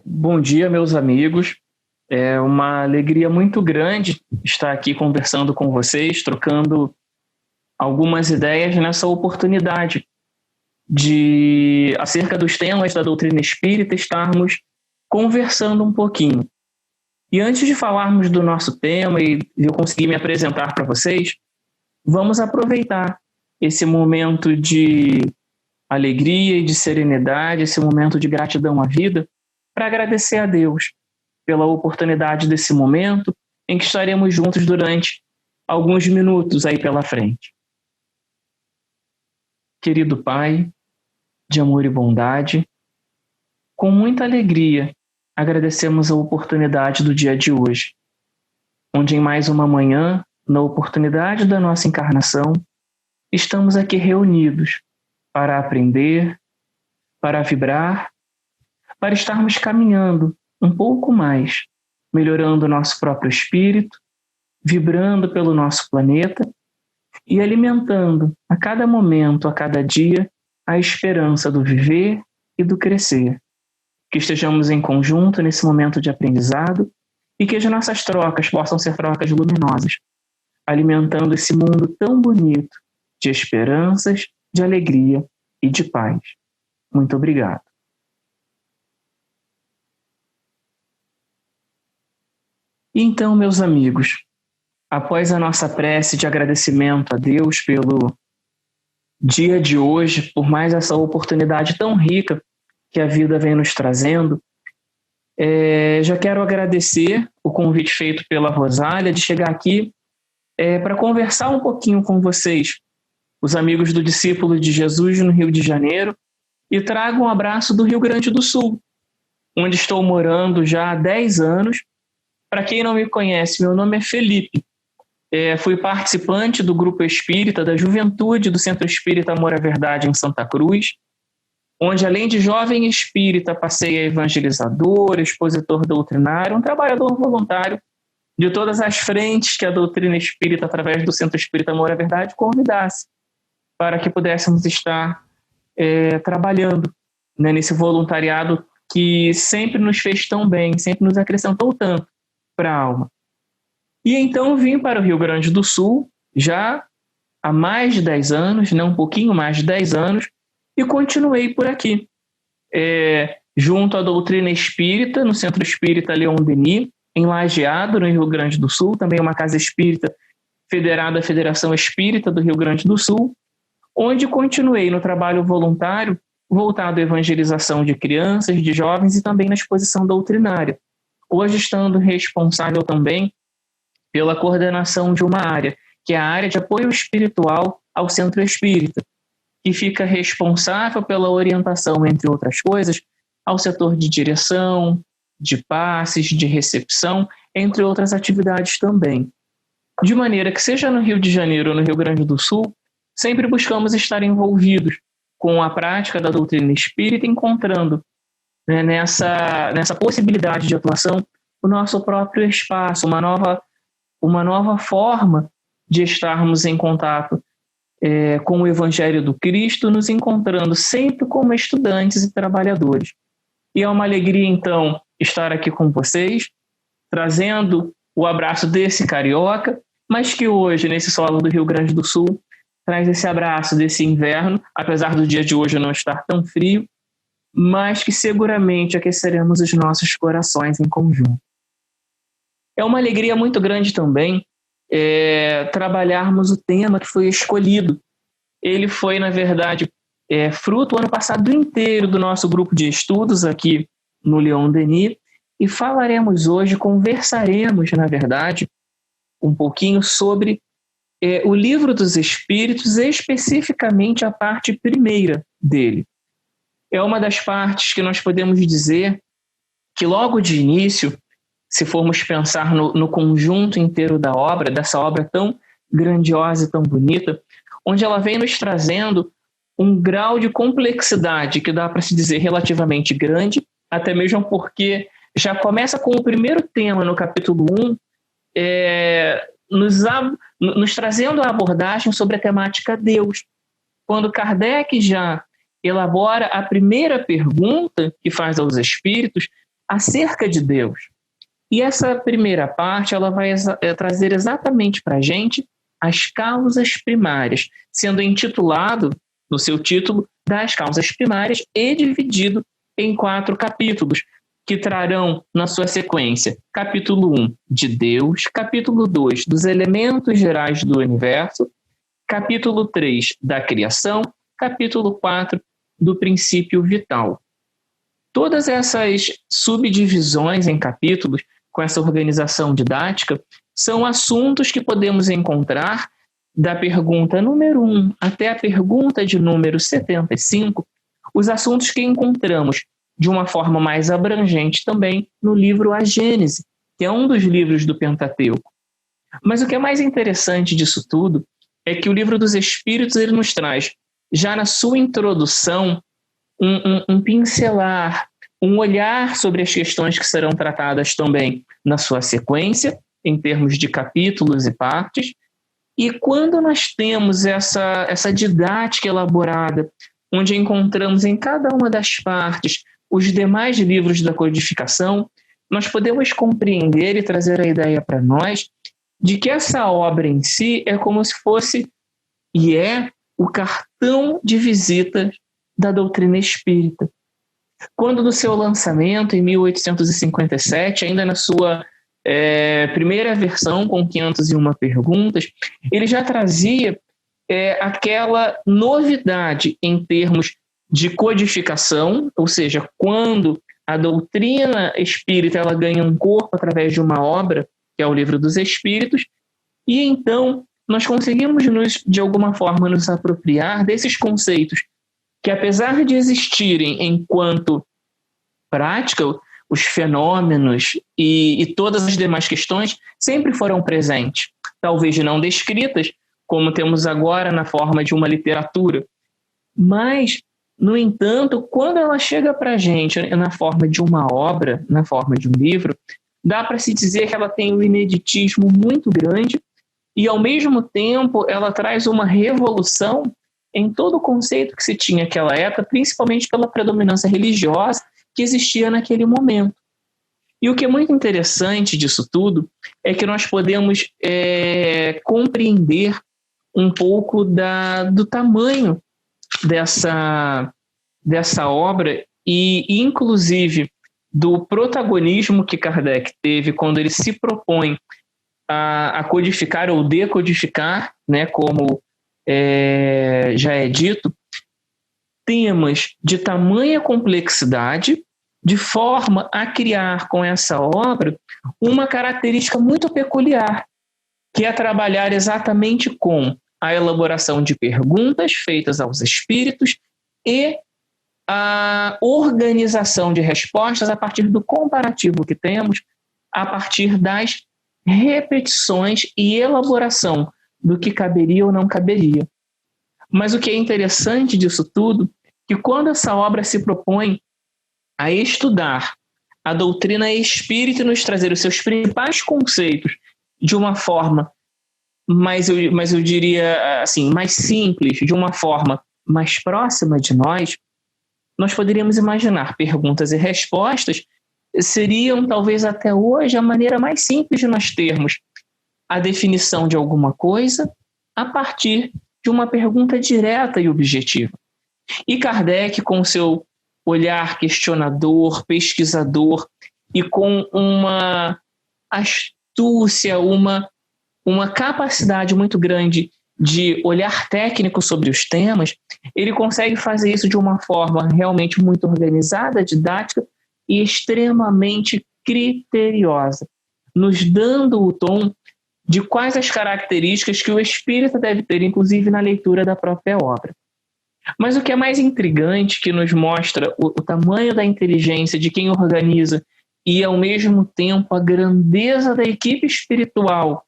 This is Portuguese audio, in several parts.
Bom dia, meus amigos. É uma alegria muito grande estar aqui conversando com vocês, trocando algumas ideias nessa oportunidade de, acerca dos temas da doutrina espírita, estarmos conversando um pouquinho. E antes de falarmos do nosso tema e eu conseguir me apresentar para vocês, vamos aproveitar esse momento de alegria e de serenidade, esse momento de gratidão à vida, para agradecer a Deus pela oportunidade desse momento em que estaremos juntos durante alguns minutos aí pela frente. Querido Pai, de amor e bondade, com muita alegria agradecemos a oportunidade do dia de hoje, onde em mais uma manhã, na oportunidade da nossa encarnação, estamos aqui reunidos para aprender, para vibrar, para estarmos caminhando um pouco mais, melhorando o nosso próprio espírito, vibrando pelo nosso planeta e alimentando a cada momento, a cada dia, a esperança do viver e do crescer. Que estejamos em conjunto nesse momento de aprendizado e que as nossas trocas possam ser trocas luminosas, alimentando esse mundo tão bonito de esperanças, de alegria e de paz. Muito obrigado. E então, meus amigos, após a nossa prece de agradecimento a Deus pelo dia de hoje, por mais essa oportunidade tão rica que a vida vem nos trazendo, já quero agradecer o convite feito pela Rosália de chegar aqui para conversar um pouquinho com vocês, os amigos do Discípulo de Jesus no Rio de Janeiro, e trago um abraço do Rio Grande do Sul, onde estou morando já há 10 anos. Para quem não me conhece, meu nome é Felipe. Fui participante do Grupo Espírita da Juventude do Centro Espírita Amor à Verdade em Santa Cruz, onde além de jovem espírita passei a evangelizador, expositor doutrinário, um trabalhador voluntário de todas as frentes que a doutrina espírita, através do Centro Espírita Amor à Verdade, convidasse para que pudéssemos estar trabalhando, né, nesse voluntariado que sempre nos fez tão bem, sempre nos acrescentou tanto para a alma. E então vim para o Rio Grande do Sul, já há mais de 10 anos, um pouquinho mais de 10 anos, e continuei por aqui, junto à doutrina espírita, no Centro Espírita Leon Denis, em Lajeado, no Rio Grande do Sul, também uma casa espírita federada à Federação Espírita do Rio Grande do Sul, onde continuei no trabalho voluntário voltado à evangelização de crianças, de jovens e também na exposição doutrinária, hoje estando responsável também pela coordenação de uma área, que é a área de apoio espiritual ao Centro Espírita, que fica responsável pela orientação, entre outras coisas, ao setor de direção, de passes, de recepção, entre outras atividades também. De maneira que, seja no Rio de Janeiro ou no Rio Grande do Sul, sempre buscamos estar envolvidos com a prática da doutrina espírita, encontrando, né, nessa possibilidade de atuação o nosso próprio espaço, uma nova forma de estarmos em contato com o Evangelho do Cristo, nos encontrando sempre como estudantes e trabalhadores. E é uma alegria, então, estar aqui com vocês, trazendo o abraço desse carioca, mas que hoje, nesse solo do Rio Grande do Sul, traz esse abraço desse inverno, apesar do dia de hoje não estar tão frio, mas que seguramente aqueceremos os nossos corações em conjunto. É uma alegria muito grande também trabalharmos o tema que foi escolhido. Ele foi, na verdade, fruto o ano passado inteiro do nosso grupo de estudos aqui no Leon Denis, e conversaremos, na verdade, um pouquinho sobre o Livro dos Espíritos, especificamente a parte primeira dele. É uma das partes que nós podemos dizer que logo de início, se formos pensar no conjunto inteiro da obra, dessa obra tão grandiosa e tão bonita, onde ela vem nos trazendo um grau de complexidade que dá para se dizer relativamente grande, até mesmo porque já começa com o primeiro tema no capítulo 1, nos trazendo a abordagem sobre a temática Deus. Quando Kardec já elabora a primeira pergunta que faz aos espíritos, acerca de Deus. E essa primeira parte ela vai trazer exatamente para a gente as causas primárias, sendo intitulado, no seu título, das causas primárias e dividido em 4 capítulos, que trarão na sua sequência capítulo 1 de Deus, capítulo 2 dos elementos gerais do universo, capítulo 3 da criação, capítulo 4 do princípio vital. Todas essas subdivisões em capítulos, com essa organização didática, são assuntos que podemos encontrar da pergunta número 1 até a pergunta de número 75, os assuntos que encontramos de uma forma mais abrangente também no livro A Gênese, que é um dos livros do Pentateuco. Mas o que é mais interessante disso tudo é que o livro dos Espíritos ele nos traz, já na sua introdução, um pincelar, um olhar sobre as questões que serão tratadas também na sua sequência, em termos de capítulos e partes. E quando nós temos essa didática elaborada, onde encontramos em cada uma das partes os demais livros da codificação, nós podemos compreender e trazer a ideia para nós de que essa obra em si é como se fosse, e é, o cartão de visita da doutrina espírita. Quando no seu lançamento, em 1857, ainda na sua primeira versão, com 501 perguntas, ele já trazia aquela novidade em termos de codificação, ou seja, quando a doutrina espírita ela ganha um corpo através de uma obra, que é o Livro dos Espíritos, e então nós conseguimos, de alguma forma, nos apropriar desses conceitos que, apesar de existirem enquanto prática, os fenômenos e todas as demais questões sempre foram presentes, talvez não descritas, como temos agora na forma de uma literatura, mas, no entanto, quando ela chega para a gente na forma de uma obra, na forma de um livro, dá para se dizer que ela tem um ineditismo muito grande e, ao mesmo tempo, ela traz uma revolução em todo o conceito que se tinha naquela época, principalmente pela predominância religiosa que existia naquele momento. E o que é muito interessante disso tudo é que nós podemos compreender um pouco do tamanho dessa obra e, inclusive, do protagonismo que Kardec teve quando ele se propõe a codificar ou decodificar, né, como já é dito, temas de tamanha complexidade, de forma a criar com essa obra uma característica muito peculiar, que é trabalhar exatamente com a elaboração de perguntas feitas aos espíritos e a organização de respostas a partir do comparativo que temos, a partir das repetições e elaboração do que caberia ou não caberia. Mas o que é interessante disso tudo, que quando essa obra se propõe a estudar a doutrina espírita e nos trazer os seus principais conceitos de uma forma mas eu diria assim, mais simples, de uma forma mais próxima de nós poderíamos imaginar perguntas e respostas seriam talvez até hoje a maneira mais simples de nós termos a definição de alguma coisa a partir de uma pergunta direta e objetiva. E Kardec, com seu olhar questionador, pesquisador e com uma astúcia, uma capacidade muito grande de olhar técnico sobre os temas, ele consegue fazer isso de uma forma realmente muito organizada, didática e extremamente criteriosa, nos dando o tom de quais as características que o espírita deve ter, inclusive na leitura da própria obra. Mas o que é mais intrigante, que nos mostra o tamanho da inteligência de quem organiza e, ao mesmo tempo, a grandeza da equipe espiritual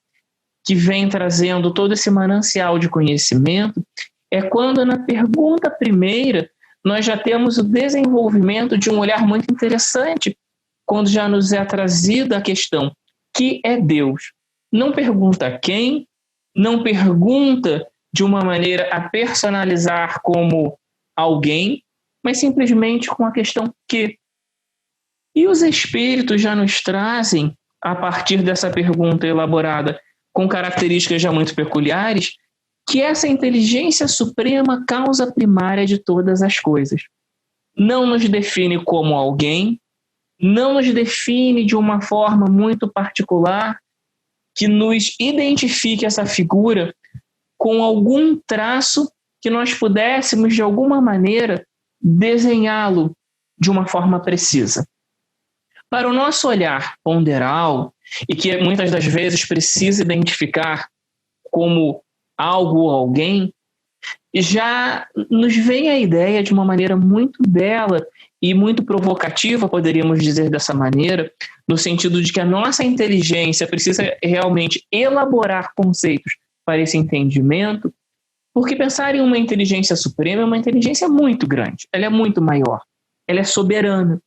que vem trazendo todo esse manancial de conhecimento, é quando na pergunta primeira nós já temos o desenvolvimento de um olhar muito interessante, quando já nos é trazida a questão, que é Deus? Não pergunta quem, não pergunta de uma maneira a personalizar como alguém, mas simplesmente com a questão que. E os espíritos já nos trazem, a partir dessa pergunta elaborada com características já muito peculiares, que essa inteligência suprema, causa primária de todas as coisas, não nos define como alguém, não nos define de uma forma muito particular, que nos identifique essa figura com algum traço que nós pudéssemos, de alguma maneira, desenhá-lo de uma forma precisa. Para o nosso olhar ponderal, e que muitas das vezes precisa identificar como algo ou alguém, já nos vem a ideia de uma maneira muito bela e muito provocativa, poderíamos dizer dessa maneira, no sentido de que a nossa inteligência precisa realmente elaborar conceitos para esse entendimento, porque pensar em uma inteligência suprema é uma inteligência muito grande, ela é muito maior, ela é soberana.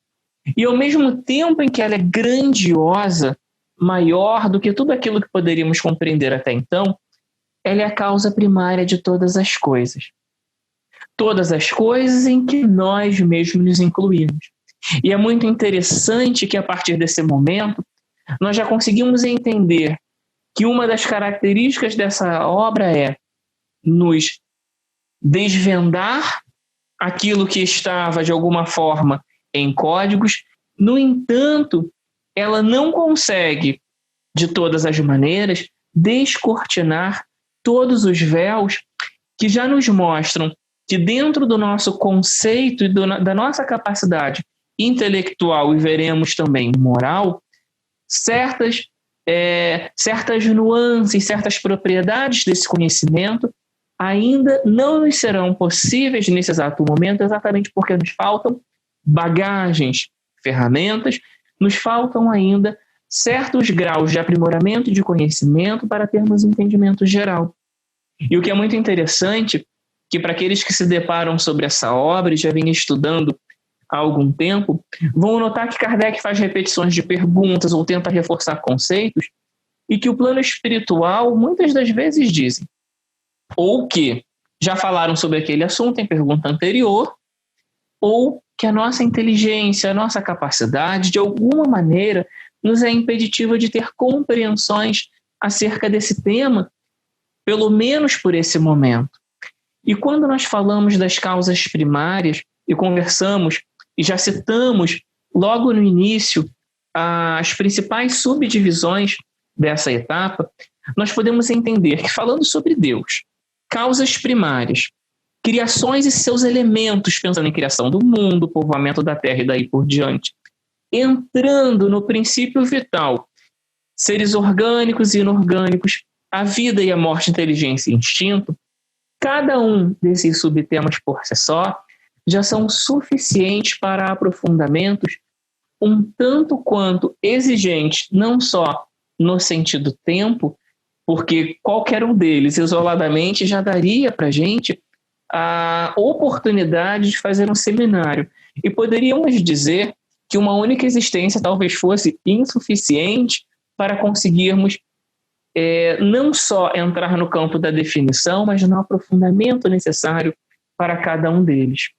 E ao mesmo tempo em que ela é grandiosa, maior do que tudo aquilo que poderíamos compreender até então, ela é a causa primária de todas as coisas. Todas as coisas em que nós mesmos nos incluímos. E é muito interessante que, a partir desse momento, nós já conseguimos entender que uma das características dessa obra é nos desvendar aquilo que estava, de alguma forma, em códigos. No entanto, ela não consegue, de todas as maneiras, descortinar todos os véus que já nos mostram que, dentro do nosso conceito e da nossa capacidade intelectual, e veremos também moral, certas nuances, certas propriedades desse conhecimento ainda não nos serão possíveis nesse exato momento, exatamente porque nos faltam bagagens, ferramentas, nos faltam ainda certos graus de aprimoramento e de conhecimento para termos entendimento geral. E o que é muito interessante, que para aqueles que se deparam sobre essa obra e já vêm estudando há algum tempo, vão notar que Kardec faz repetições de perguntas ou tenta reforçar conceitos, e que o plano espiritual muitas das vezes dizem ou que já falaram sobre aquele assunto em pergunta anterior, ou que a nossa inteligência, a nossa capacidade, de alguma maneira, nos é impeditiva de ter compreensões acerca desse tema, pelo menos por esse momento. E quando nós falamos das causas primárias e conversamos e já citamos logo no início as principais subdivisões dessa etapa, nós podemos entender que, falando sobre Deus, causas primárias, criações e seus elementos, pensando em criação do mundo, povoamento da terra e daí por diante, entrando no princípio vital, seres orgânicos e inorgânicos, a vida e a morte, inteligência e instinto, cada um desses subtemas por si só já são suficientes para aprofundamentos um tanto quanto exigentes, não só no sentido tempo, porque qualquer um deles isoladamente já daria para a gente a oportunidade de fazer um seminário. E poderíamos dizer que uma única existência talvez fosse insuficiente para conseguirmos não só entrar no campo da definição, mas no aprofundamento necessário para cada um deles.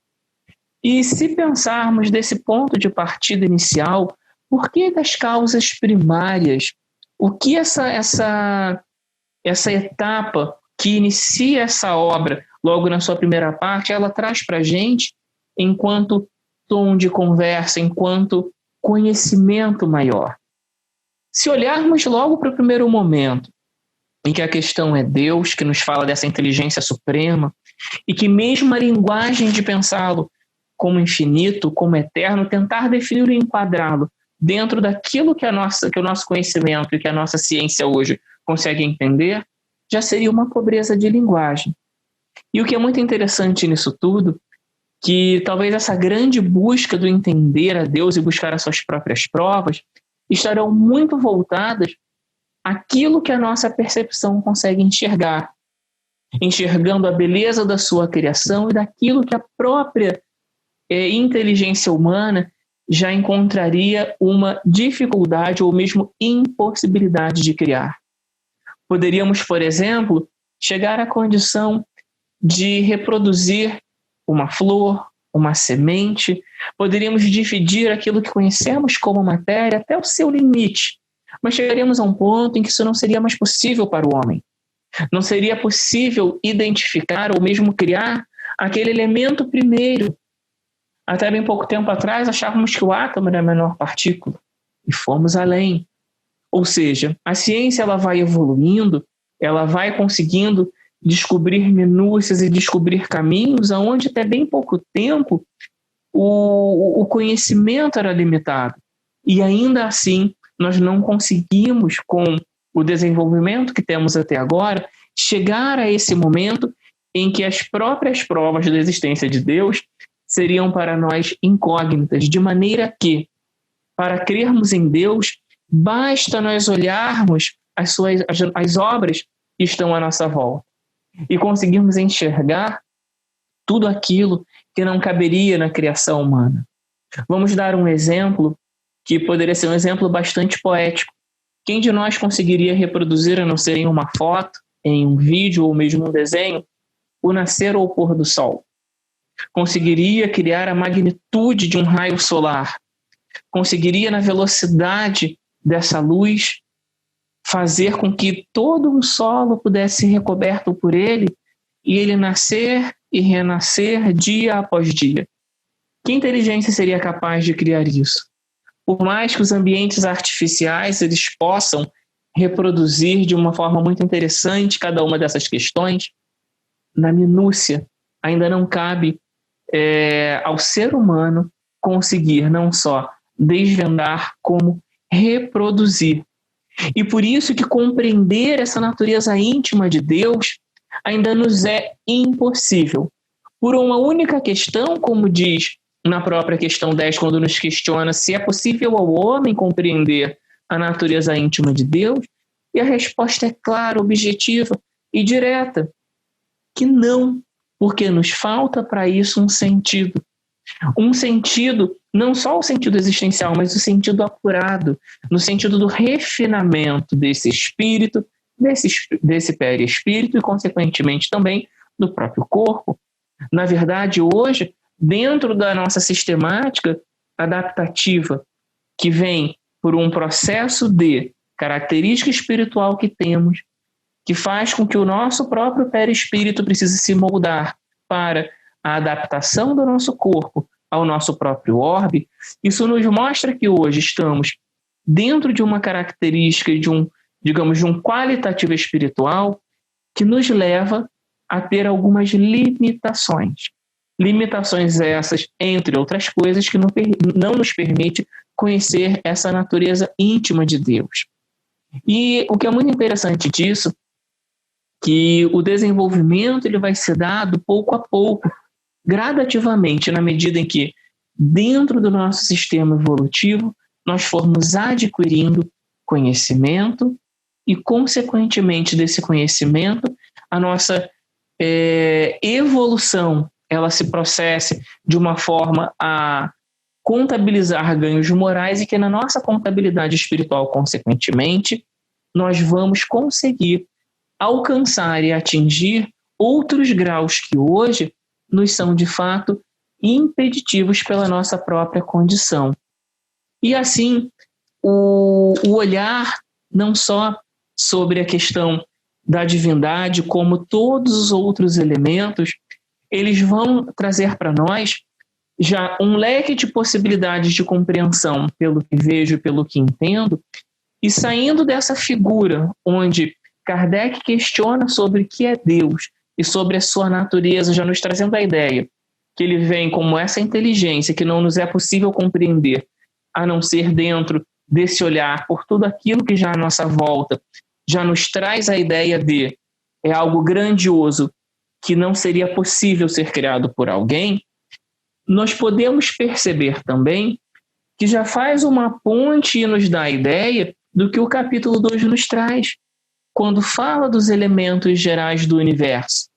E se pensarmos desse ponto de partida inicial, por que das causas primárias? O que essa etapa que inicia essa obra, logo na sua primeira parte, ela traz para a gente enquanto tom de conversa, enquanto conhecimento maior? Se olharmos logo para o primeiro momento, em que a questão é Deus, que nos fala dessa inteligência suprema, e que mesmo a linguagem de pensá-lo como infinito, como eterno, tentar definir e enquadrá-lo dentro daquilo que o nosso conhecimento e que a nossa ciência hoje consegue entender, já seria uma pobreza de linguagem. E o que é muito interessante nisso tudo, que talvez essa grande busca do entender a Deus e buscar as suas próprias provas estarão muito voltadas àquilo que a nossa percepção consegue enxergar, enxergando a beleza da sua criação e daquilo que a própria inteligência humana já encontraria uma dificuldade ou mesmo impossibilidade de criar. Poderíamos, por exemplo, chegar à condição de reproduzir uma flor, uma semente, poderíamos dividir aquilo que conhecemos como matéria até o seu limite, mas chegaríamos a um ponto em que isso não seria mais possível para o homem. Não seria possível identificar ou mesmo criar aquele elemento primeiro. Até bem pouco tempo atrás, achávamos que o átomo era a menor partícula, e fomos além. Ou seja, a ciência ela vai evoluindo, ela vai conseguindo descobrir minúcias e descobrir caminhos aonde até bem pouco tempo o conhecimento era limitado. E ainda assim, nós não conseguimos, com o desenvolvimento que temos até agora, chegar a esse momento em que as próprias provas da existência de Deus seriam para nós incógnitas, de maneira que, para crermos em Deus, basta nós olharmos as obras que estão à nossa volta e conseguirmos enxergar tudo aquilo que não caberia na criação humana. Vamos dar um exemplo que poderia ser um exemplo bastante poético. Quem de nós conseguiria reproduzir, a não ser em uma foto, em um vídeo ou mesmo um desenho, o nascer ou o pôr do sol? Conseguiria criar a magnitude de um raio solar? Conseguiria, na velocidade dessa luz, fazer com que todo um solo pudesse ser recoberto por ele e ele nascer e renascer dia após dia? Que inteligência seria capaz de criar isso? Por mais que os ambientes artificiais eles possam reproduzir de uma forma muito interessante cada uma dessas questões, na minúcia ainda não cabe ao ser humano conseguir não só desvendar, como reproduzir. E por isso que compreender essa natureza íntima de Deus ainda nos é impossível. Por uma única questão, como diz na própria questão 10, quando nos questiona se é possível ao homem compreender a natureza íntima de Deus, e a resposta é clara, objetiva e direta, que não, porque nos falta para isso um sentido. Um sentido, não só o sentido existencial, mas o sentido apurado, no sentido do refinamento desse espírito, desse perispírito e, consequentemente, também do próprio corpo. Na verdade, hoje, dentro da nossa sistemática adaptativa, que vem por um processo de característica espiritual que temos, que faz com que o nosso próprio perispírito precise se moldar para a adaptação do nosso corpo ao nosso próprio orbe, isso nos mostra que hoje estamos dentro de uma característica de um qualitativo espiritual que nos leva a ter algumas limitações. Limitações essas, entre outras coisas, que não nos permite conhecer essa natureza íntima de Deus. E o que é muito interessante disso, que o desenvolvimento ele vai ser dado pouco a pouco, gradativamente, na medida em que, dentro do nosso sistema evolutivo, nós formos adquirindo conhecimento e, consequentemente, desse conhecimento, a nossa evolução ela se processe de uma forma a contabilizar ganhos morais e que na nossa contabilidade espiritual, consequentemente, nós vamos conseguir alcançar e atingir outros graus que hoje nos são, de fato, impeditivos pela nossa própria condição. E assim, o olhar não só sobre a questão da divindade, como todos os outros elementos, eles vão trazer para nós já um leque de possibilidades de compreensão pelo que vejo, pelo que entendo, e saindo dessa figura onde Kardec questiona sobre o que é Deus e sobre a sua natureza, já nos trazendo a ideia que ele vem como essa inteligência que não nos é possível compreender, a não ser dentro desse olhar por tudo aquilo que já à nossa volta já nos traz a ideia de é algo grandioso que não seria possível ser criado por alguém. Nós podemos perceber também que já faz uma ponte e nos dá a ideia do que o capítulo 2 nos traz, quando fala dos elementos gerais do universo,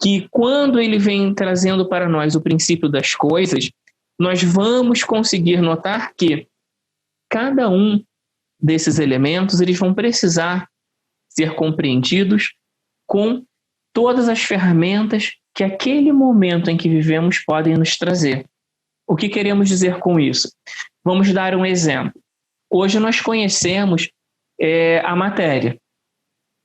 que quando ele vem trazendo para nós o princípio das coisas, nós vamos conseguir notar que cada um desses elementos eles vão precisar ser compreendidos com todas as ferramentas que aquele momento em que vivemos podem nos trazer. O que queremos dizer com isso? Vamos dar um exemplo. Hoje nós conhecemos a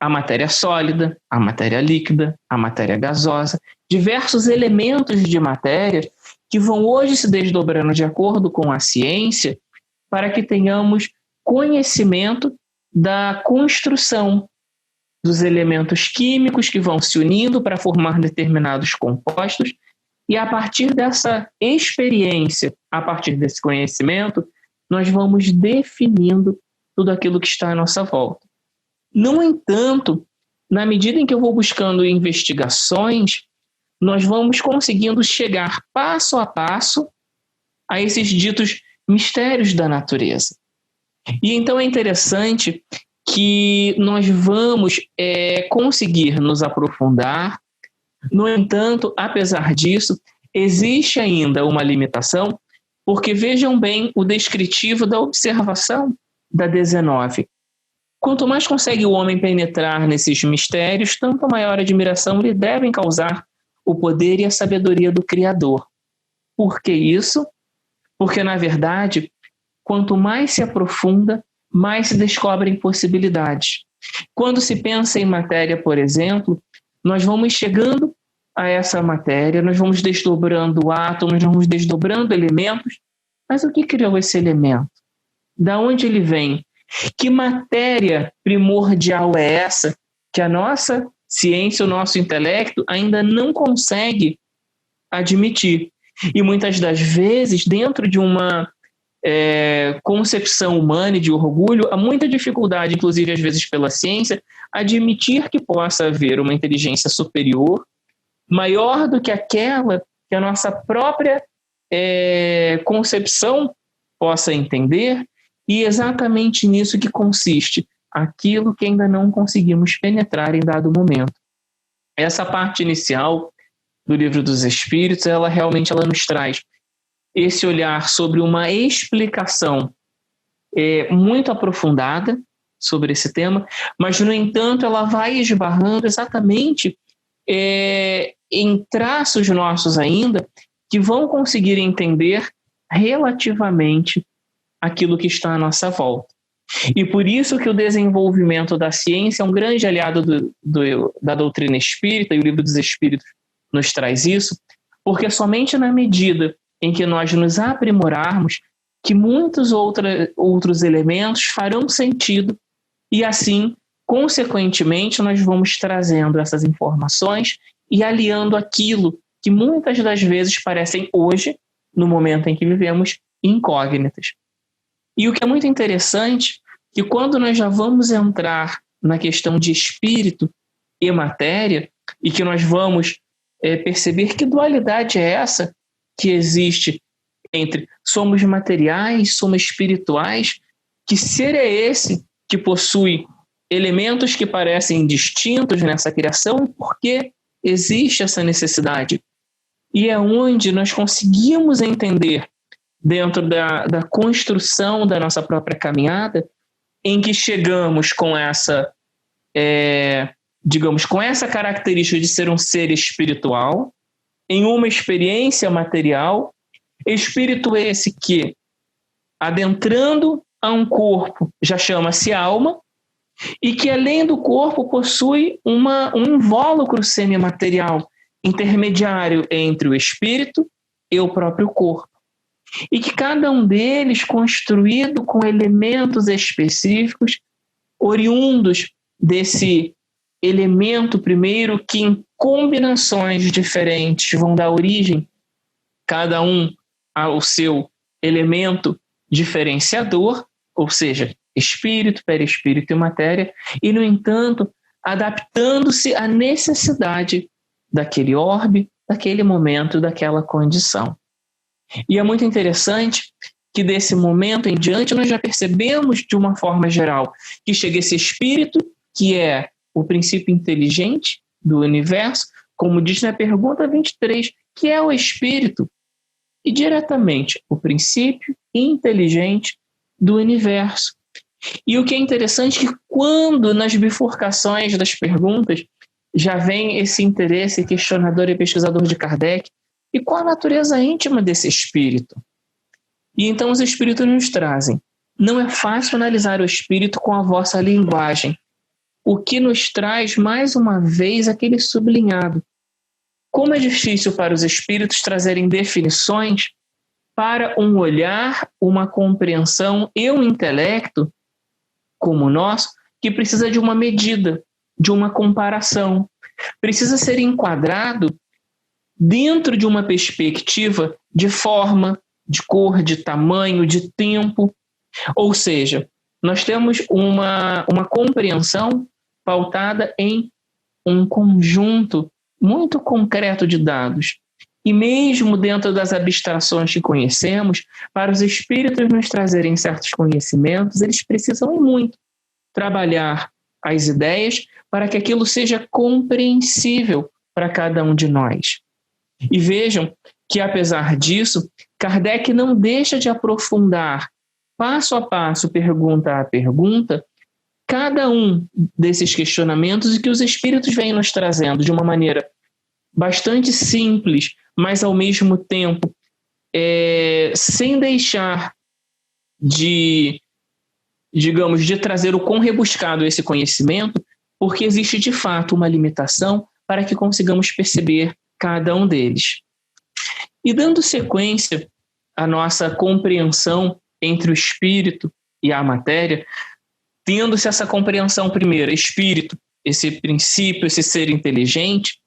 matéria sólida, a matéria líquida, a matéria gasosa, diversos elementos de matéria que vão hoje se desdobrando de acordo com a ciência para que tenhamos conhecimento da construção dos elementos químicos que vão se unindo para formar determinados compostos e a partir dessa experiência, a partir desse conhecimento, nós vamos definindo tudo aquilo que está à nossa volta. No entanto, na medida em que eu vou buscando investigações, nós vamos conseguindo chegar passo a passo a esses ditos mistérios da natureza. E então é interessante que nós vamos conseguir nos aprofundar. No entanto, apesar disso, existe ainda uma limitação, porque vejam bem o descritivo da observação da 19. Quanto mais consegue o homem penetrar nesses mistérios, tanto maior admiração lhe devem causar o poder e a sabedoria do Criador. Por que isso? Porque, na verdade, quanto mais se aprofunda, mais se descobrem possibilidades. Quando se pensa em matéria, por exemplo, nós vamos chegando a essa matéria, nós vamos desdobrando átomos, nós vamos desdobrando elementos, mas o que criou esse elemento? Da onde ele vem? Que matéria primordial é essa que a nossa ciência, o nosso intelecto ainda não consegue admitir? E muitas das vezes, dentro de uma concepção humana e de orgulho, há muita dificuldade, inclusive às vezes pela ciência, admitir que possa haver uma inteligência superior, maior do que aquela que a nossa própria concepção possa entender, e exatamente nisso que consiste aquilo que ainda não conseguimos penetrar em dado momento. Essa parte inicial do Livro dos Espíritos, ela realmente nos traz esse olhar sobre uma explicação muito aprofundada sobre esse tema, mas, no entanto, ela vai esbarrando exatamente em traços nossos ainda que vão conseguir entender relativamente aquilo que está à nossa volta. E por isso que o desenvolvimento da ciência é um grande aliado da doutrina espírita, e o Livro dos Espíritos nos traz isso, porque somente na medida em que nós nos aprimorarmos, que muitos outros elementos farão sentido, e assim, consequentemente, nós vamos trazendo essas informações e aliando aquilo que muitas das vezes parecem hoje, no momento em que vivemos, incógnitas. E o que é muito interessante, que quando nós já vamos entrar na questão de espírito e matéria, e que nós vamos perceber que dualidade é essa que existe entre somos materiais, somos espirituais, que ser é esse que possui elementos que parecem distintos nessa criação, e por que existe essa necessidade? E é onde nós conseguimos entender, dentro da construção da nossa própria caminhada, em que chegamos com essa, com essa característica de ser um ser espiritual, em uma experiência material, espírito esse que, adentrando a um corpo, já chama-se alma, e que além do corpo possui um invólucro semimaterial, intermediário entre o espírito e o próprio corpo. E que cada um deles construído com elementos específicos, oriundos desse elemento primeiro, que em combinações diferentes vão dar origem, cada um ao seu elemento diferenciador, ou seja, espírito, perispírito e matéria, e, no entanto, adaptando-se à necessidade daquele orbe, daquele momento, daquela condição. E é muito interessante que desse momento em diante nós já percebemos de uma forma geral que chega esse espírito, que é o princípio inteligente do universo, como diz na pergunta 23, que é o espírito, e diretamente o princípio inteligente do universo. E o que é interessante é que quando nas bifurcações das perguntas já vem esse interesse questionador e pesquisador de Kardec. E qual a natureza íntima desse espírito? E então os espíritos nos trazem: não é fácil analisar o espírito com a vossa linguagem, o que nos traz mais uma vez aquele sublinhado. Como é difícil para os espíritos trazerem definições para um olhar, uma compreensão e um intelecto como o nosso, que precisa de uma medida, de uma comparação, precisa ser enquadrado dentro de uma perspectiva de forma, de cor, de tamanho, de tempo. Ou seja, nós temos uma compreensão pautada em um conjunto muito concreto de dados. E mesmo dentro das abstrações que conhecemos, para os espíritos nos trazerem certos conhecimentos, eles precisam muito trabalhar as ideias para que aquilo seja compreensível para cada um de nós. E vejam que, apesar disso, Kardec não deixa de aprofundar, passo a passo, pergunta a pergunta, cada um desses questionamentos e que os espíritos vêm nos trazendo de uma maneira bastante simples, mas ao mesmo tempo sem deixar de, digamos, de trazer o quão rebuscado esse conhecimento, porque existe de fato uma limitação para que consigamos perceber cada um deles. E dando sequência à nossa compreensão entre o espírito e a matéria, tendo-se essa compreensão primeira, espírito, esse princípio, esse ser inteligente,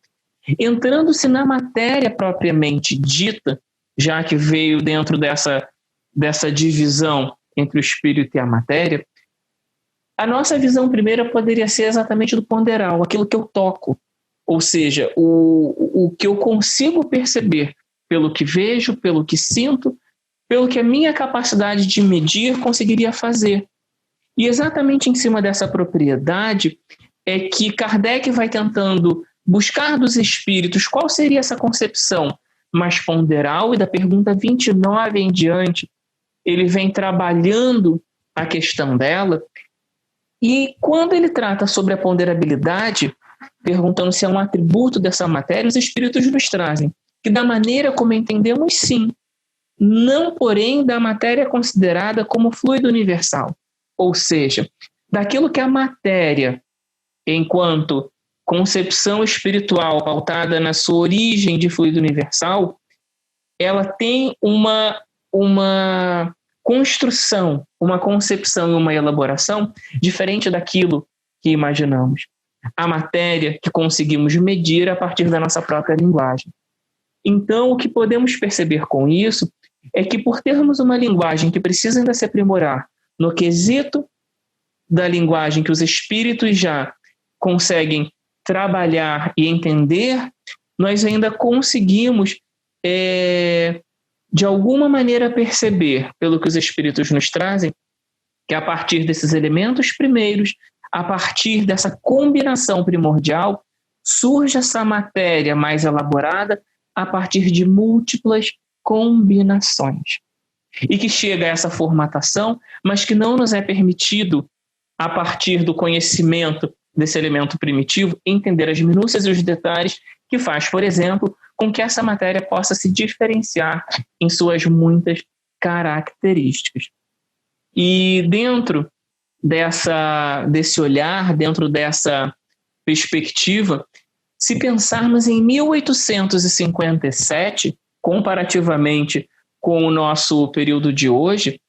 entrando-se na matéria propriamente dita, já que veio dentro dessa divisão entre o espírito e a matéria, a nossa visão primeira poderia ser exatamente do ponderal, aquilo que eu toco, ou seja, o que eu consigo perceber pelo que vejo, pelo que sinto, pelo que a minha capacidade de medir conseguiria fazer. E exatamente em cima dessa propriedade é que Kardec vai tentando buscar dos espíritos qual seria essa concepção mais ponderal, e da pergunta 29 em diante, ele vem trabalhando a questão dela. E quando ele trata sobre a ponderabilidade, perguntando se é um atributo dessa matéria, os espíritos nos trazem que, da maneira como entendemos, sim, não, porém, da matéria considerada como fluido universal. Ou seja, daquilo que a matéria, enquanto concepção espiritual pautada na sua origem de fluido universal, ela tem uma construção, uma concepção e uma elaboração diferente daquilo que imaginamos. A matéria que conseguimos medir a partir da nossa própria linguagem. Então, o que podemos perceber com isso é que, por termos uma linguagem que precisa ainda se aprimorar no quesito da linguagem que os espíritos já conseguem trabalhar e entender, nós ainda conseguimos, de alguma maneira, perceber, pelo que os espíritos nos trazem, que a partir desses elementos primeiros, a partir dessa combinação primordial, surge essa matéria mais elaborada a partir de múltiplas combinações. E que chega a essa formatação, mas que não nos é permitido, a partir do conhecimento desse elemento primitivo, entender as minúcias e os detalhes que faz, por exemplo, com que essa matéria possa se diferenciar em suas muitas características. E dentro desse olhar, dentro dessa perspectiva, se pensarmos em 1857, comparativamente com o nosso período de hoje,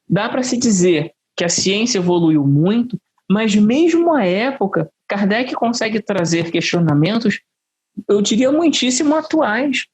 dá para se dizer que a ciência evoluiu muito, mas mesmo à época, Kardec consegue trazer questionamentos, eu diria, muitíssimo atuais.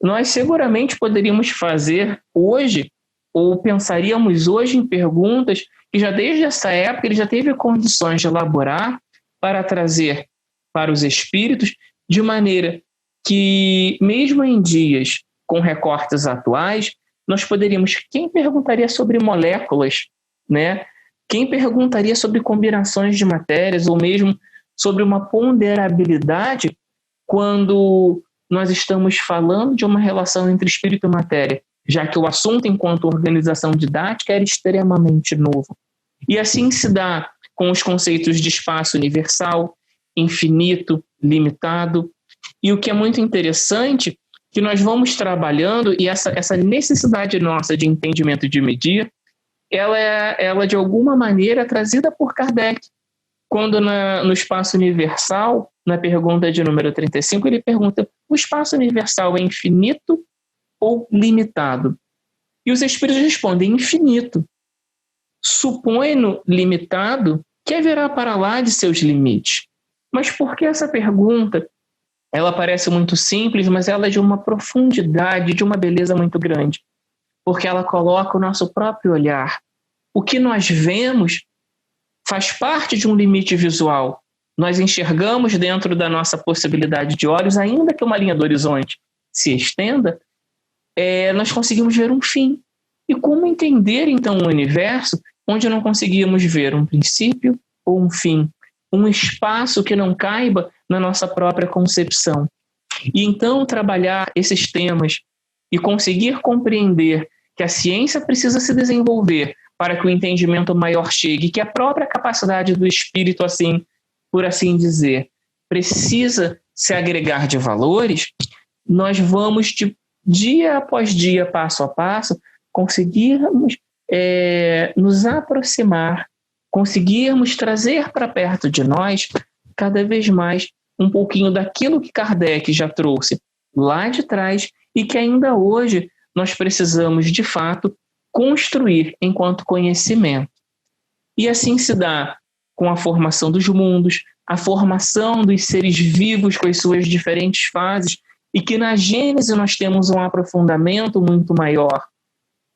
Nós seguramente poderíamos fazer hoje, ou pensaríamos hoje em perguntas que já desde essa época ele já teve condições de elaborar para trazer para os espíritos, de maneira que, mesmo em dias com recortes atuais, nós poderíamos... Quem perguntaria sobre moléculas, né? Quem perguntaria sobre combinações de matérias, ou mesmo sobre uma ponderabilidade, quando nós estamos falando de uma relação entre espírito e matéria, já que o assunto, enquanto organização didática, era extremamente novo. E assim se dá com os conceitos de espaço universal, infinito, limitado. E o que é muito interessante, que nós vamos trabalhando, e essa necessidade nossa de entendimento e de medir, ela de alguma maneira é trazida por Kardec. Quando no espaço universal, na pergunta de número 35, ele pergunta: o espaço universal é infinito ou limitado? E os espíritos respondem: infinito. Supõe-no limitado, que haverá para lá de seus limites. Mas por que essa pergunta? Ela parece muito simples, mas ela é de uma profundidade, de uma beleza muito grande. Porque ela coloca o nosso próprio olhar. O que nós vemos faz parte de um limite visual. Nós enxergamos dentro da nossa possibilidade de olhos, ainda que uma linha do horizonte se estenda, nós conseguimos ver um fim. E como entender, então, um universo onde não conseguimos ver um princípio ou um fim, um espaço que não caiba na nossa própria concepção? E então trabalhar esses temas e conseguir compreender que a ciência precisa se desenvolver para que o entendimento maior chegue, que a própria capacidade do espírito, assim, por assim dizer, precisa se agregar de valores, nós vamos, dia após dia, passo a passo, conseguirmos nos aproximar, conseguirmos trazer para perto de nós, cada vez mais, um pouquinho daquilo que Kardec já trouxe lá de trás e que ainda hoje nós precisamos, de fato, construir enquanto conhecimento. E assim se dá com a formação dos mundos, a formação dos seres vivos com as suas diferentes fases, e que na Gênese nós temos um aprofundamento muito maior.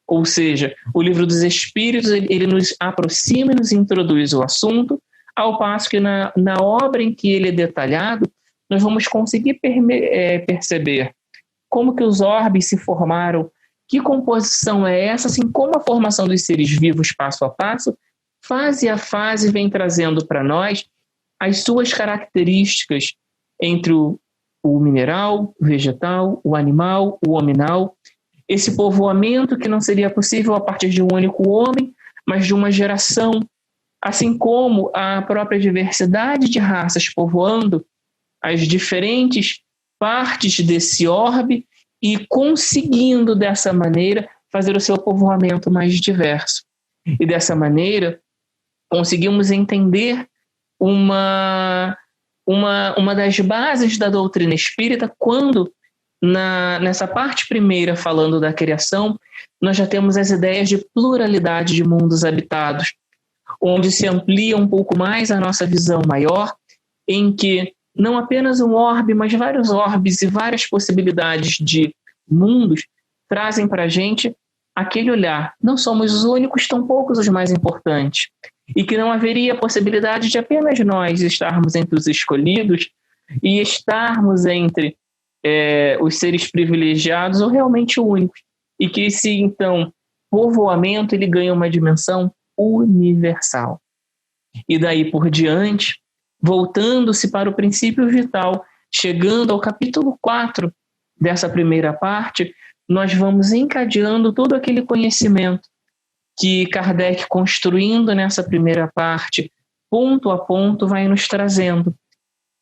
Ou seja, o Livro dos Espíritos, ele nos aproxima e nos introduz o assunto, ao passo que na obra em que ele é detalhado, nós vamos conseguir perceber como que os orbes se formaram, que composição é essa, assim como a formação dos seres vivos passo a passo, fase a fase vem trazendo para nós as suas características entre o mineral, o vegetal, o animal, o hominal, esse povoamento que não seria possível a partir de um único homem, mas de uma geração, assim como a própria diversidade de raças povoando as diferentes partes desse orbe e conseguindo, dessa maneira, fazer o seu povoamento mais diverso. E dessa maneira, conseguimos entender uma das bases da doutrina espírita, quando, nessa parte primeira, falando da criação, nós já temos as ideias de pluralidade de mundos habitados, onde se amplia um pouco mais a nossa visão maior, em que não apenas um orbe, mas vários orbes e várias possibilidades de mundos trazem para a gente aquele olhar. Não somos os únicos, tampouco os mais importantes. E que não haveria possibilidade de apenas nós estarmos entre os escolhidos e estarmos entre os seres privilegiados ou realmente únicos. E que esse, então, povoamento ele ganha uma dimensão universal. E daí por diante, voltando-se para o princípio vital, chegando ao capítulo 4 dessa primeira parte, nós vamos encadeando todo aquele conhecimento que Kardec, construindo nessa primeira parte, ponto a ponto, vai nos trazendo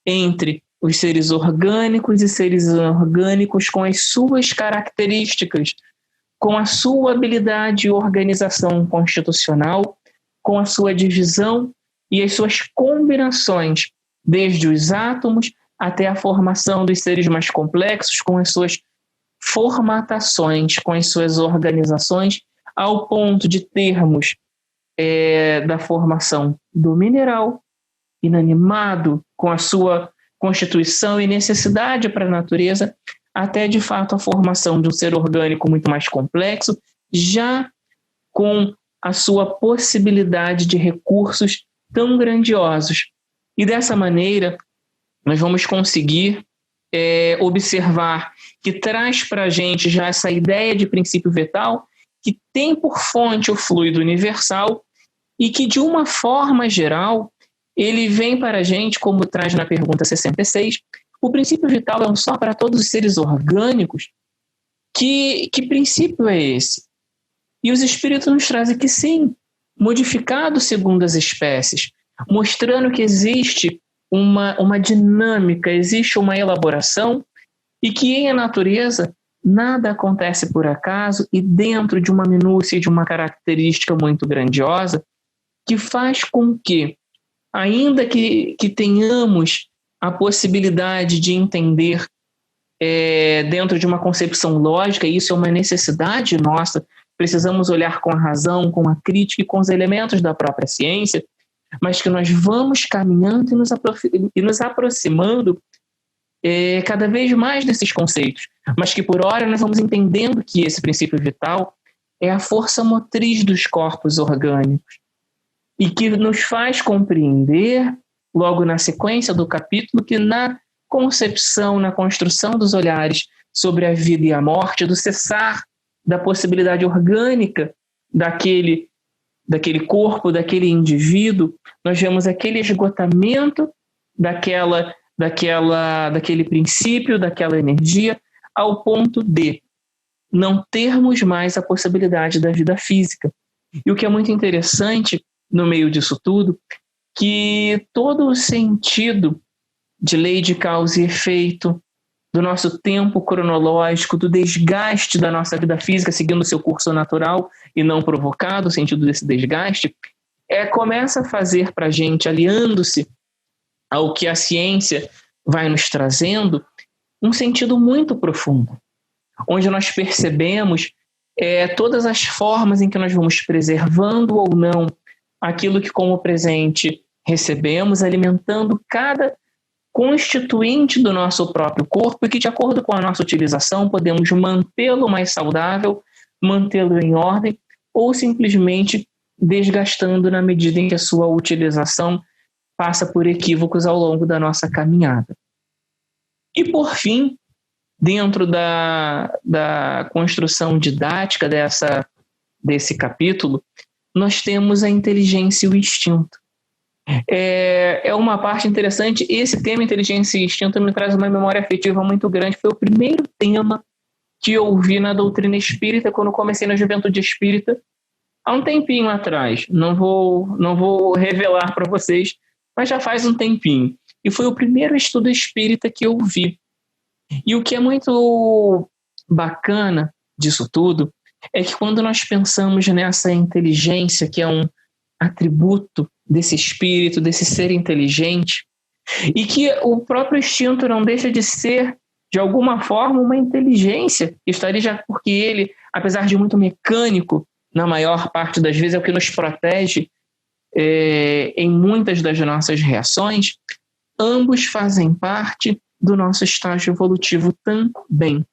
entre os seres orgânicos e seres inorgânicos com as suas características, com a sua habilidade e organização constitucional, com a sua divisão e as suas combinações, desde os átomos até a formação dos seres mais complexos, com as suas formatações, com as suas organizações, ao ponto de termos da formação do mineral inanimado, com a sua constituição e necessidade para a natureza, até de fato a formação de um ser orgânico muito mais complexo, já com a sua possibilidade de recursos tão grandiosos. E dessa maneira, nós vamos conseguir observar que traz para a gente já essa ideia de princípio vital, que tem por fonte o fluido universal e que, de uma forma geral, ele vem para a gente, como traz na pergunta 66, o princípio vital é um só para todos os seres orgânicos. Que princípio é esse? E os espíritos nos trazem que sim, modificado segundo as espécies, mostrando que existe uma dinâmica, existe uma elaboração, e que em a natureza nada acontece por acaso e dentro de uma minúcia e de uma característica muito grandiosa que faz com que, ainda que tenhamos a possibilidade de entender dentro de uma concepção lógica, isso é uma necessidade nossa, precisamos olhar com a razão, com a crítica e com os elementos da própria ciência, mas que nós vamos caminhando e nos aproximando cada vez mais desses conceitos, mas que por hora nós vamos entendendo que esse princípio vital é a força motriz dos corpos orgânicos e que nos faz compreender, logo na sequência do capítulo, que na concepção, na construção dos olhares sobre a vida e a morte, do cessar da possibilidade orgânica daquele corpo, daquele indivíduo, nós vemos aquele esgotamento daquele princípio, daquela energia, ao ponto de não termos mais a possibilidade da vida física. E o que é muito interessante no meio disso tudo, que todo o sentido de lei de causa e efeito, do nosso tempo cronológico, do desgaste da nossa vida física seguindo o seu curso natural e não provocado, o sentido desse desgaste, começa a fazer para a gente, aliando-se ao que a ciência vai nos trazendo, um sentido muito profundo, onde nós percebemos todas as formas em que nós vamos preservando ou não aquilo que como presente recebemos, alimentando cada constituinte do nosso próprio corpo e que, de acordo com a nossa utilização, podemos mantê-lo mais saudável, mantê-lo em ordem ou simplesmente desgastando na medida em que a sua utilização passa por equívocos ao longo da nossa caminhada. E, por fim, dentro da construção didática desse capítulo, nós temos a inteligência e o instinto. É uma parte interessante. Esse tema, inteligência e instinto, me traz uma memória afetiva muito grande. Foi o primeiro tema que eu ouvi na doutrina espírita quando comecei na juventude espírita, há um tempinho atrás. Não vou revelar para vocês, mas já faz um tempinho. E foi o primeiro estudo espírita que eu vi. E o que é muito bacana disso tudo é que quando nós pensamos nessa inteligência, que é um atributo desse espírito, desse ser inteligente, e que o próprio instinto não deixa de ser, de alguma forma, uma inteligência, estaria já porque ele, apesar de muito mecânico, na maior parte das vezes, é o que nos protege em muitas das nossas reações, ambos fazem parte do nosso estágio evolutivo também.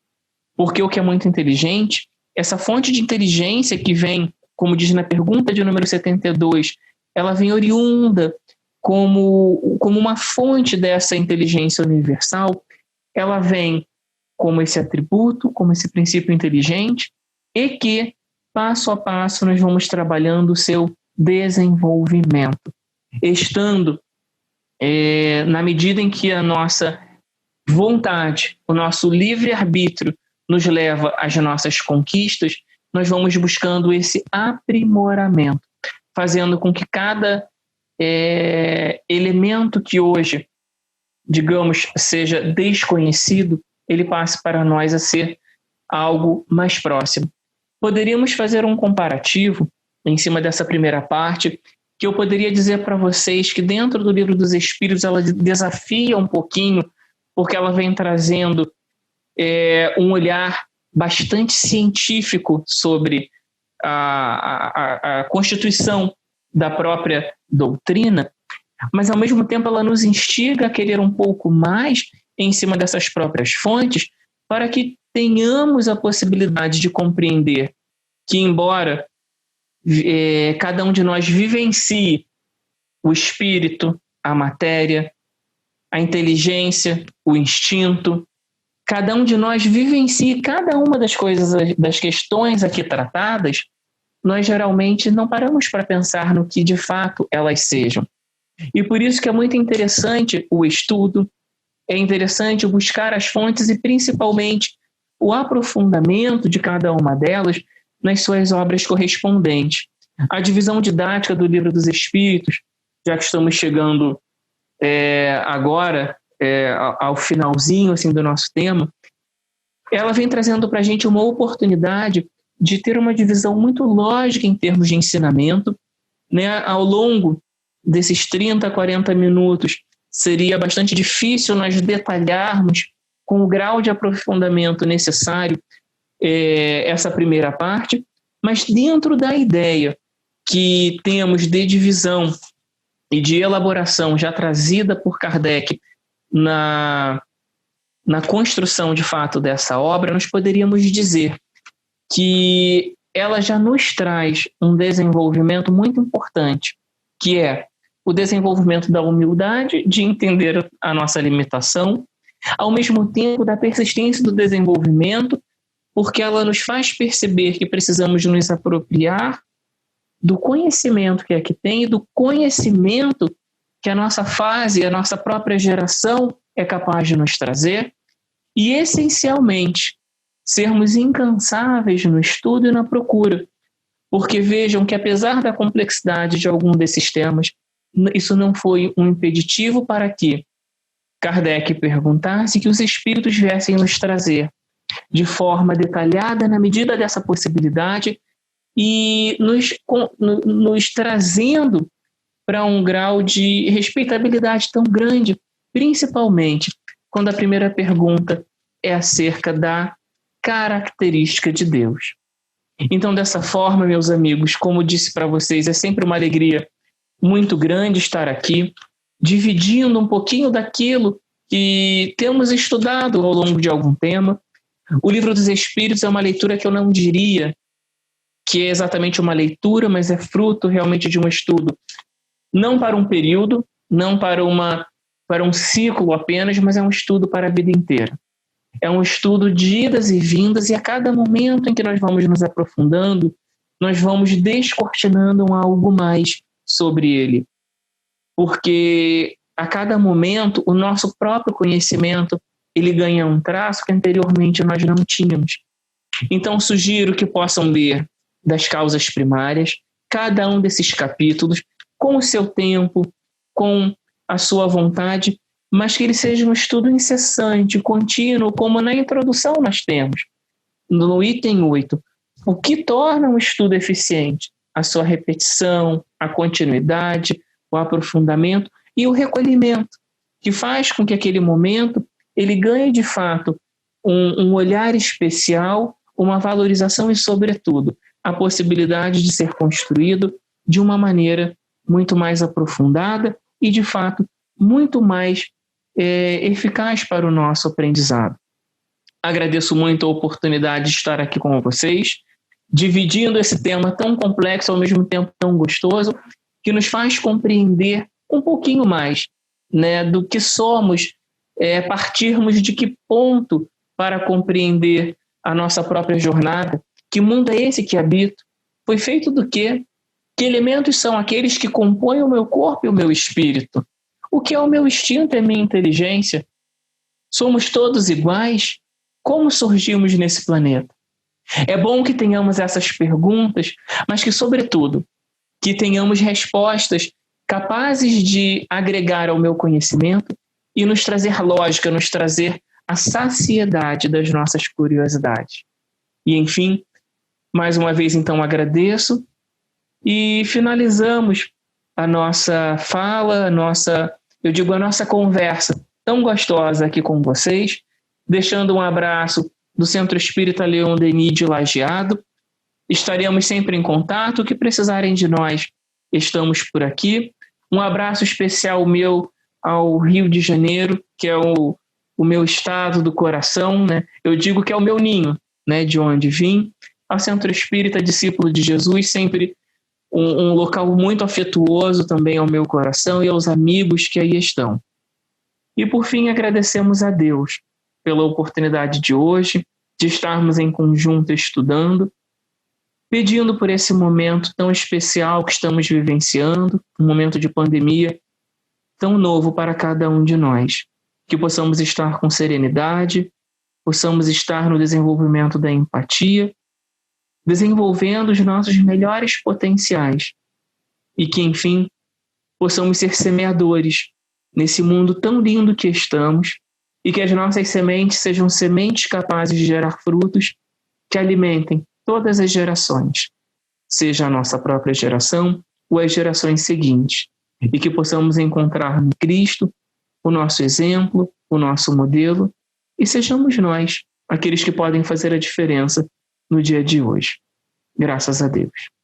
Porque o que é muito inteligente, essa fonte de inteligência que vem, como diz na pergunta de número 72, ela vem oriunda como uma fonte dessa inteligência universal, ela vem como esse atributo, como esse princípio inteligente, e que, passo a passo, nós vamos trabalhando o seu desenvolvimento, estando na medida em que a nossa vontade, o nosso livre-arbítrio nos leva às nossas conquistas, nós vamos buscando esse aprimoramento, fazendo com que cada elemento que hoje, digamos, seja desconhecido, ele passe para nós a ser algo mais próximo. Poderíamos fazer um comparativo em cima dessa primeira parte, que eu poderia dizer para vocês que dentro do Livro dos Espíritos ela desafia um pouquinho, porque ela vem trazendo um olhar bastante científico sobre a constituição da própria doutrina, mas ao mesmo tempo ela nos instiga a querer um pouco mais em cima dessas próprias fontes, para que tenhamos a possibilidade de compreender que, embora cada um de nós vivencie o espírito, a matéria, a inteligência, o instinto, cada um de nós vivencie cada uma das coisas, das questões aqui tratadas, nós geralmente não paramos para pensar no que de fato elas sejam. E por isso que é muito interessante o estudo, é interessante buscar as fontes e principalmente o aprofundamento de cada uma delas nas suas obras correspondentes. A divisão didática do Livro dos Espíritos, já que estamos chegando agora, ao finalzinho assim, do nosso tema, ela vem trazendo para a gente uma oportunidade de ter uma divisão muito lógica em termos de ensinamento, né? Ao longo desses 30, 40 minutos, seria bastante difícil nós detalharmos com o grau de aprofundamento necessário essa primeira parte, mas dentro da ideia que temos de divisão e de elaboração já trazida por Kardec na construção de fato dessa obra, nós poderíamos dizer que ela já nos traz um desenvolvimento muito importante, que é o desenvolvimento da humildade, de entender a nossa limitação, ao mesmo tempo da persistência do desenvolvimento, porque ela nos faz perceber que precisamos nos apropriar do conhecimento que aqui tem e do conhecimento que a nossa fase, a nossa própria geração é capaz de nos trazer, e essencialmente sermos incansáveis no estudo e na procura, porque vejam que apesar da complexidade de algum desses temas, isso não foi um impeditivo para que Kardec perguntasse, que os espíritos viessem nos trazer de forma detalhada na medida dessa possibilidade e nos trazendo para um grau de respeitabilidade tão grande, principalmente quando a primeira pergunta é acerca da característica de Deus. Então, dessa forma, meus amigos, como disse para vocês, é sempre uma alegria muito grande estar aqui, dividindo um pouquinho daquilo que temos estudado ao longo de algum tema. O Livro dos Espíritos é uma leitura que eu não diria que é exatamente uma leitura, mas é fruto realmente de um estudo, não para um período, não para um ciclo apenas, mas é um estudo para a vida inteira. É um estudo de idas e vindas, e a cada momento em que nós vamos nos aprofundando, nós vamos descortinando algo mais sobre ele. Porque a cada momento o nosso próprio conhecimento ele ganha um traço que anteriormente nós não tínhamos. Então sugiro que possam ler das causas primárias, cada um desses capítulos, com o seu tempo, com a sua vontade, mas que ele seja um estudo incessante, contínuo, como na introdução nós temos. No item 8, o que torna um estudo eficiente? A sua repetição, a continuidade, o aprofundamento e o recolhimento, que faz com que aquele momento ele ganhe de fato um olhar especial, uma valorização e, sobretudo, a possibilidade de ser construído de uma maneira muito mais aprofundada e, de fato, muito mais eficaz para o nosso aprendizado. Agradeço muito a oportunidade de estar aqui com vocês, dividindo esse tema tão complexo, ao mesmo tempo tão gostoso, que nos faz compreender um pouquinho mais, né, do que somos, partirmos de que ponto para compreender a nossa própria jornada, que mundo é esse que habito, foi feito do quê? Que elementos são aqueles que compõem o meu corpo e o meu espírito? O que é o meu instinto e a minha inteligência? Somos todos iguais? Como surgimos nesse planeta? É bom que tenhamos essas perguntas, mas que, sobretudo, que tenhamos respostas capazes de agregar ao meu conhecimento e nos trazer lógica, nos trazer a saciedade das nossas curiosidades. E, enfim, mais uma vez, então, agradeço e finalizamos a nossa fala, a nossa conversa tão gostosa aqui com vocês, deixando um abraço do Centro Espírita Leon Denis de Lajeado. Estaremos sempre em contato, o que precisarem de nós, estamos por aqui. Um abraço especial meu ao Rio de Janeiro, que é o meu estado do coração, né? Eu digo que é o meu ninho, né, de onde vim. Ao Centro Espírita Discípulo de Jesus, sempre um local muito afetuoso também ao meu coração e aos amigos que aí estão. E por fim, agradecemos a Deus pela oportunidade de hoje, de estarmos em conjunto estudando, pedindo por esse momento tão especial que estamos vivenciando, um momento de pandemia tão novo para cada um de nós, que possamos estar com serenidade, possamos estar no desenvolvimento da empatia, desenvolvendo os nossos melhores potenciais e que, enfim, possamos ser semeadores nesse mundo tão lindo que estamos, e que as nossas sementes sejam sementes capazes de gerar frutos que alimentem todas as gerações, seja a nossa própria geração ou as gerações seguintes, e que possamos encontrar no Cristo o nosso exemplo, o nosso modelo, e sejamos nós aqueles que podem fazer a diferença no dia de hoje. Graças a Deus.